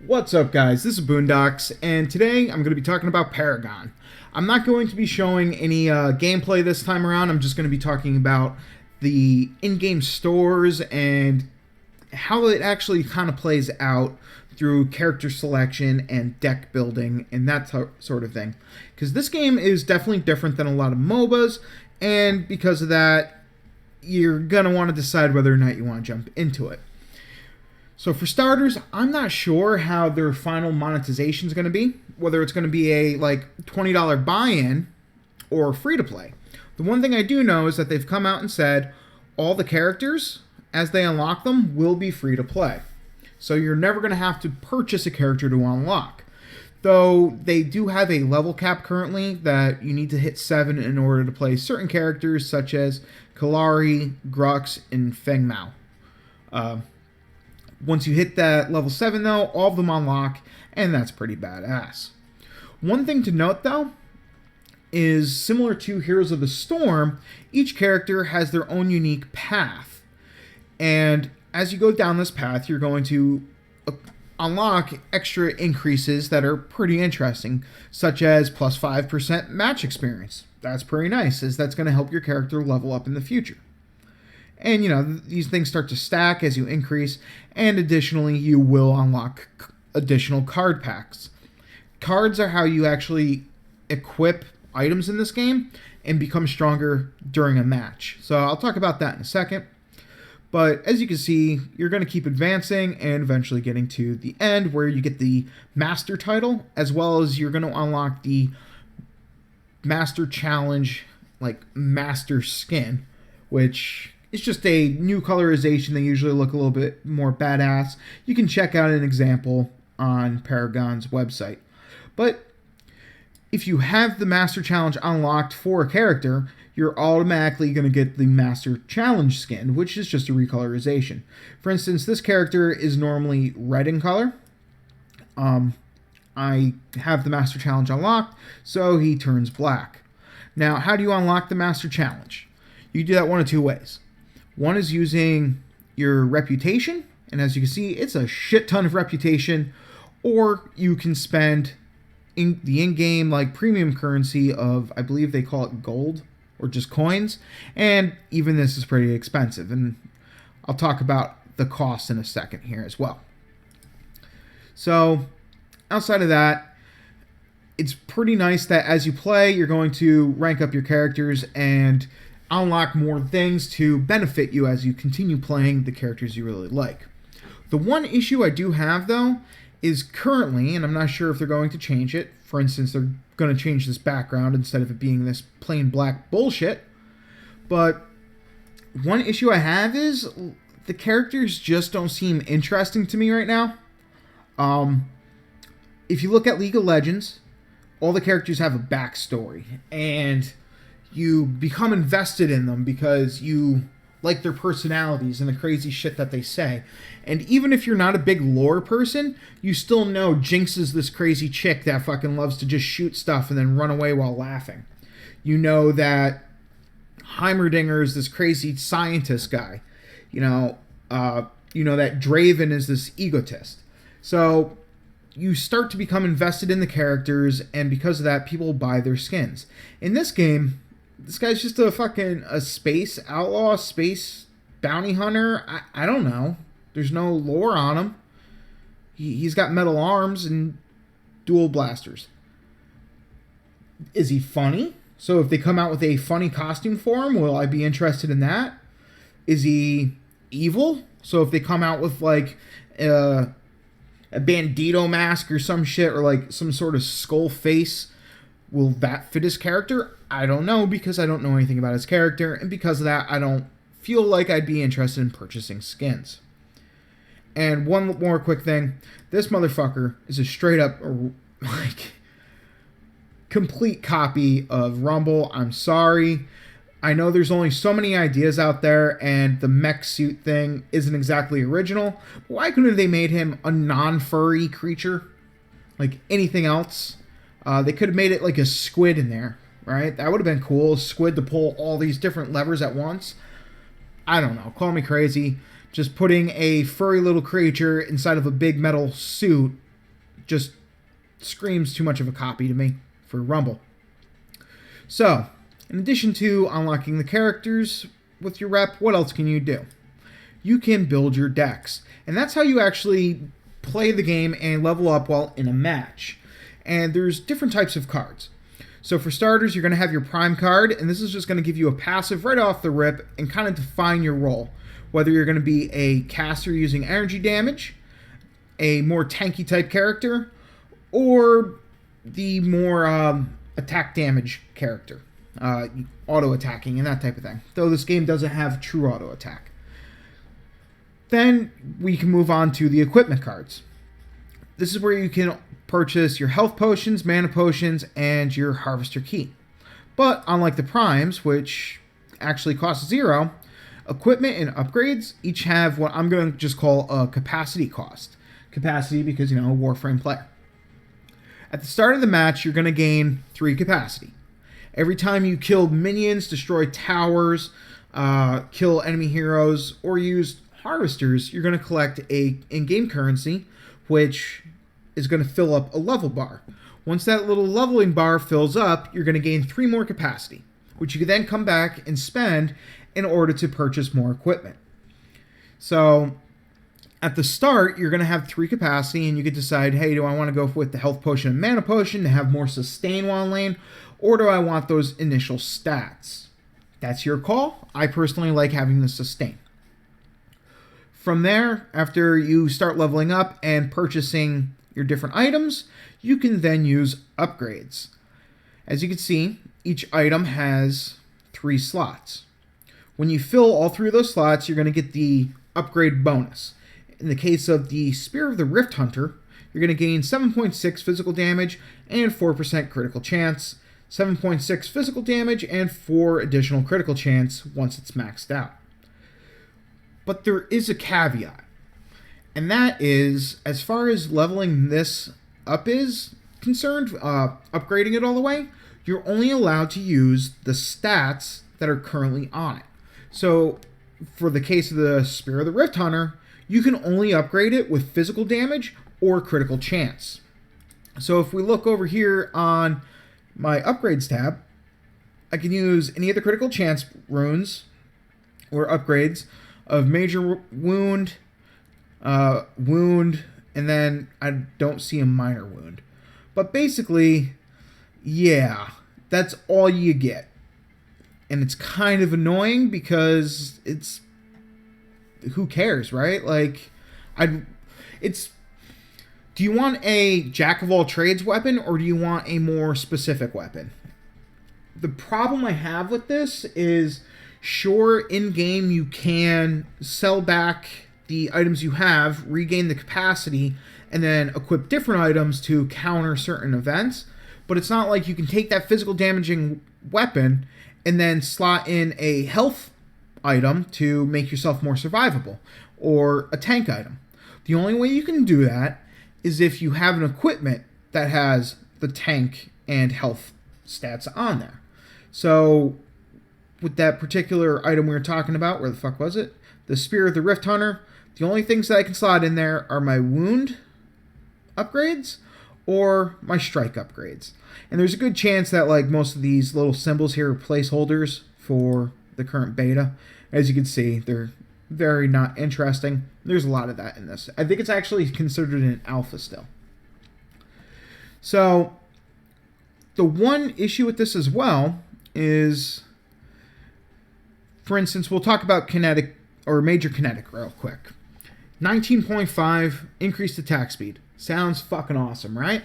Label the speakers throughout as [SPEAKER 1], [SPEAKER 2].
[SPEAKER 1] What's up, guys? This is Boondocks, and today I'm going to be talking about Paragon. I'm not going to be showing any gameplay this time around. I'm just going to be talking about the in-game stores and how it actually kind of plays out through character selection and deck building and that sort of thing. Because this game is definitely different than a lot of MOBAs, and because of that, you're going to want to decide whether or not you want to jump into it. So for starters, I'm not sure how their final monetization is going to be, whether it's going to be a $20 buy-in or free-to-play. The one thing I do know is that they've come out and said all the characters, as they unlock them, will be free-to-play. So you're never going to have to purchase a character to unlock. Though they do have a level cap currently that you need to hit 7 in order to play certain characters such as Kalari, Grux, and Feng Mao. Once you hit that level 7, though, all of them unlock, and that's pretty badass. One thing to note, though, is similar to Heroes of the Storm, each character has their own unique path. And as you go down this path, you're going to unlock extra increases that are pretty interesting, such as plus 5% match experience. That's pretty nice, as that's going to help your character level up in the future. And, these things start to stack as you increase, and additionally, you will unlock additional card packs. Cards are how you actually equip items in this game and become stronger during a match. So I'll talk about that in a second. But as you can see, you're going to keep advancing and eventually getting to the end where you get the Master title, as well as you're going to unlock the Master Challenge, Master Skin, which it's just a new colorization. They usually look a little bit more badass. You can check out an example on Paragon's website. But if you have the Master Challenge unlocked for a character, you're automatically going to get the Master Challenge skin, which is just a recolorization. For instance, this character is normally red in color. I have the Master Challenge unlocked, so he turns black. Now, how do you unlock the Master Challenge? You do that one of two ways. One is using your reputation, and as you can see, it's a shit ton of reputation, or you can spend the in-game premium currency of, I believe they call it gold, or just coins, and even this is pretty expensive, and I'll talk about the cost in a second here as well. So, outside of that, it's pretty nice that as you play, you're going to rank up your characters and unlock more things to benefit you as you continue playing the characters you really like. The one issue I do have, though, is currently, and I'm not sure if they're going to change it, for instance, they're going to change this background instead of it being this plain black bullshit, but one issue I have is the characters just don't seem interesting to me right now. If you look at League of Legends, all the characters have a backstory, and you become invested in them because you like their personalities and the crazy shit that they say. And even if you're not a big lore person, you still know Jinx is this crazy chick that fucking loves to just shoot stuff and then run away while laughing. You know that Heimerdinger is this crazy scientist guy. You know that Draven is this egotist. So you start to become invested in the characters, and because of that, people buy their skins. In this game, this guy's just a space outlaw, space bounty hunter. I don't know. There's no lore on him. He's got metal arms and dual blasters. Is he funny? So if they come out with a funny costume for him, will I be interested in that? Is he evil? So if they come out with a bandito mask or some shit, or some sort of skull face, will that fit his character? I don't know, because I don't know anything about his character, and because of that, I don't feel like I'd be interested in purchasing skins. And one more quick thing. This motherfucker is a straight up, complete copy of Rumble. I'm sorry. I know there's only so many ideas out there, and the mech suit thing isn't exactly original. But why couldn't they made him a non-furry creature? Like anything else? They could have made it like a squid in there, right? That would have been cool. A squid to pull all these different levers at once. I don't know. Call me crazy. Just putting a furry little creature inside of a big metal suit just screams too much of a copy to me for Rumble. So, in addition to unlocking the characters with your rep, what else can you do? You can build your decks. And that's how you actually play the game and level up while in a match. And there's different types of cards. So for starters, you're going to have your prime card, and this is just going to give you a passive right off the rip and kind of define your role. Whether you're going to be a caster using energy damage, a more tanky type character, or the more attack damage character, auto attacking and that type of thing. Though this game doesn't have true auto attack. Then we can move on to the equipment cards. This is where you can purchase your health potions, mana potions, and your harvester key. But unlike the primes, which actually cost 0, equipment and upgrades each have what I'm going to just call a capacity cost. Capacity because, a Warframe player. At the start of the match, you're going to gain 3 capacity. Every time you kill minions, destroy towers, kill enemy heroes, or use harvesters, you're going to collect a in-game currency, which is going to fill up a level bar. Once that little leveling bar fills up, you're going to gain 3 more capacity, which you can then come back and spend in order to purchase more equipment. So at the start, you're going to have 3 capacity, and you can decide, hey, do I want to go with the health potion and mana potion to have more sustain while in lane, or do I want those initial stats? That's your call. I personally like having the sustain. From there, after you start leveling up and purchasing your different items, you can then use upgrades. As you can see, each item has 3 slots. When you fill all 3 of those slots, you're going to get the upgrade bonus. In the case of the Spear of the Rift Hunter, you're going to gain 7.6 physical damage and 4% critical chance, 7.6 physical damage, and 4 additional critical chance once it's maxed out. But there is a caveat, and that is, as far as leveling this up is concerned, upgrading it all the way, you're only allowed to use the stats that are currently on it. So, for the case of the Spear of the Rift Hunter, you can only upgrade it with physical damage or critical chance. So if we look over here on my upgrades tab, I can use any of the critical chance runes or upgrades of major wound, wound, and then I don't see a minor wound. But basically, yeah, that's all you get. And it's kind of annoying because it's, who cares, right? Like, do you want a jack of all trades weapon, or do you want a more specific weapon? The problem I have with this is, sure, in-game you can sell back the items you have, regain the capacity, and then equip different items to counter certain events, but it's not like you can take that physical damaging weapon and then slot in a health item to make yourself more survivable, or a tank item. The only way you can do that is if you have an equipment that has the tank and health stats on there. So with that particular item we were talking about, where the fuck was it? The Spear of the Rift Hunter, the only things that I can slot in there are my wound upgrades or my strike upgrades. And there's a good chance that, like, most of these little symbols here are placeholders for the current beta. As you can see, they're very not interesting. There's a lot of that in this. I think it's actually considered an alpha still. So the one issue with this as well is, for instance, we'll talk about kinetic or major kinetic real quick. 19.5 increased attack speed. Sounds fucking awesome, right?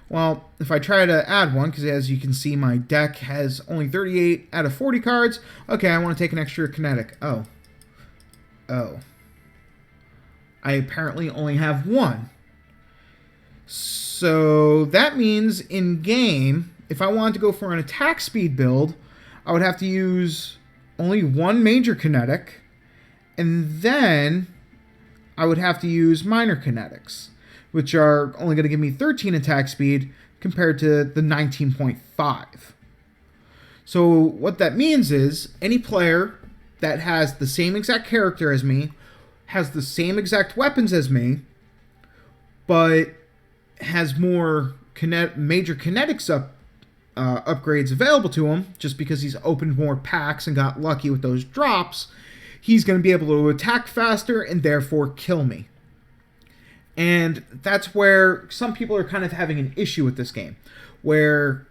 [SPEAKER 1] Well, if I try to add one, because as you can see, my deck has only 38 out of 40 cards. Okay, I want to take an extra kinetic. Oh. I apparently only have 1. So that means in-game, if I wanted to go for an attack speed build, I would have to use only 1 major kinetic, and then I would have to use minor kinetics, which are only going to give me 13 attack speed compared to the 19.5. So what that means is any player that has the same exact character as me, has the same exact weapons as me, but has more major kinetics upgrades available to him, just because he's opened more packs and got lucky with those drops, he's going to be able to attack faster and therefore kill me. And that's where some people are kind of having an issue with this game, where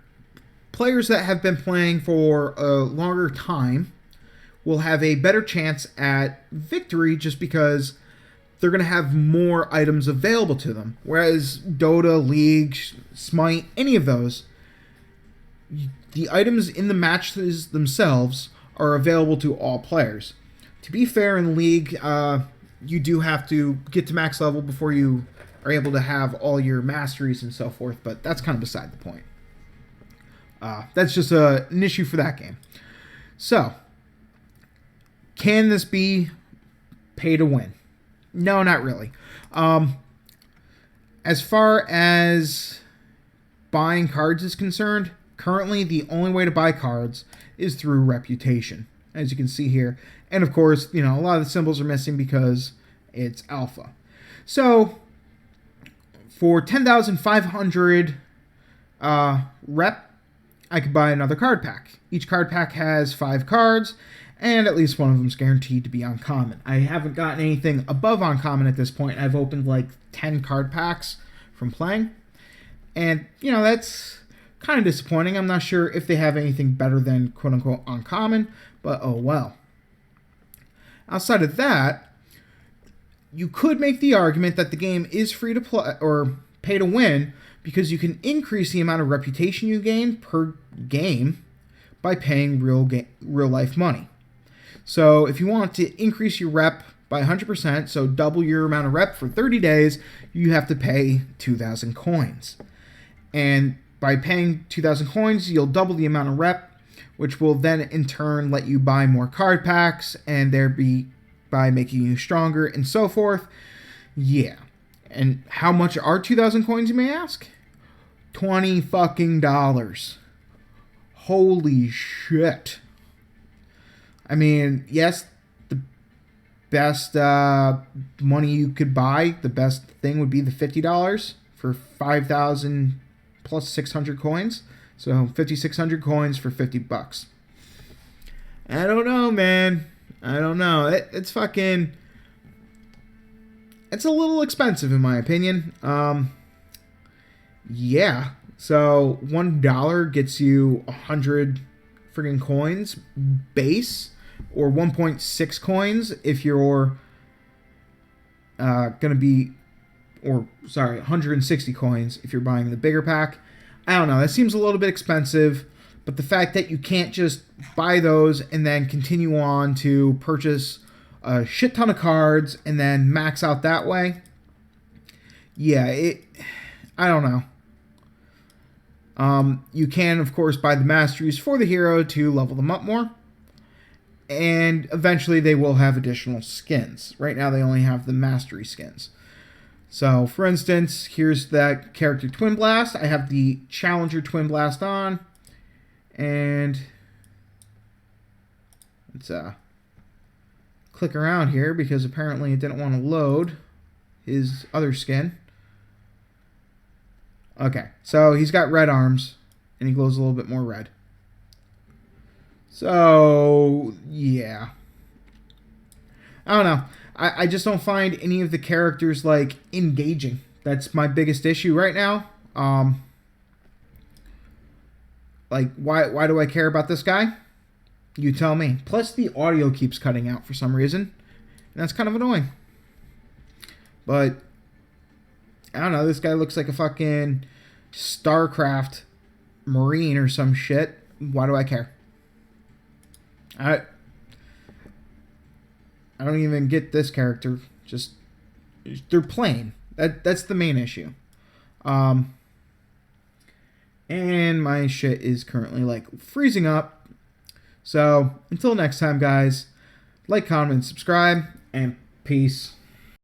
[SPEAKER 1] players that have been playing for a longer time will have a better chance at victory just because they're going to have more items available to them. Whereas Dota, League, Smite, any of those, the items in the matches themselves are available to all players. To be fair, in League, you do have to get to max level before you are able to have all your masteries and so forth, but that's kind of beside the point. That's just an issue for that game. So, can this be pay to win? No, not really. As far as buying cards is concerned, currently the only way to buy cards is through reputation, as you can see here. And of course, a lot of the symbols are missing because it's alpha. So, for 10,500 rep, I could buy another card pack. Each card pack has 5 cards, and at least one of them is guaranteed to be uncommon. I haven't gotten anything above uncommon at this point. I've opened like 10 card packs from playing, and that's kind of disappointing. I'm not sure if they have anything better than quote-unquote uncommon, but oh well. Outside of that, you could make the argument that the game is free to play or pay to win because you can increase the amount of reputation you gain per game by paying real life money. So if you want to increase your rep by 100%, so double your amount of rep for 30 days, you have to pay 2,000 coins. And by paying 2,000 coins, you'll double the amount of rep, which will then in turn let you buy more card packs and by making you stronger and so forth. Yeah. And how much are 2,000 coins, you may ask? $20 fucking. Holy shit. I mean, yes, the best money you could buy, the best thing would be the $50 for 5,000 plus 600 coins. So 5,600 coins for $50. I don't know, man. I don't know. It's fucking... It's a little expensive in my opinion. Yeah. So $1 gets you 100 friggin' coins base, or 1.6 coins if you're gonna be, or sorry, 160 coins if you're buying the bigger pack. I don't know. That seems a little bit expensive, but the fact that you can't just buy those and then continue on to purchase a shit ton of cards and then max out that way, yeah, I don't know. You can, of course, buy the masteries for the hero to level them up more, and eventually they will have additional skins. Right now they only have the mastery skins. So, for instance, here's that character Twin Blast. I have the Challenger Twin Blast on, and let's click around here because apparently it didn't want to load his other skin. Okay, so he's got red arms, and he glows a little bit more red. So, yeah. I don't know. I just don't find any of the characters, like, engaging. That's my biggest issue right now. Like, why do I care about this guy? You tell me. Plus, the audio keeps cutting out for some reason. And that's kind of annoying. But, I don't know. This guy looks like a fucking StarCraft Marine or some shit. Why do I care? I don't even get this character. Just, they're plain. That's the main issue. And my shit is currently, like, freezing up. So, until next time, guys, like, comment, and subscribe, and peace.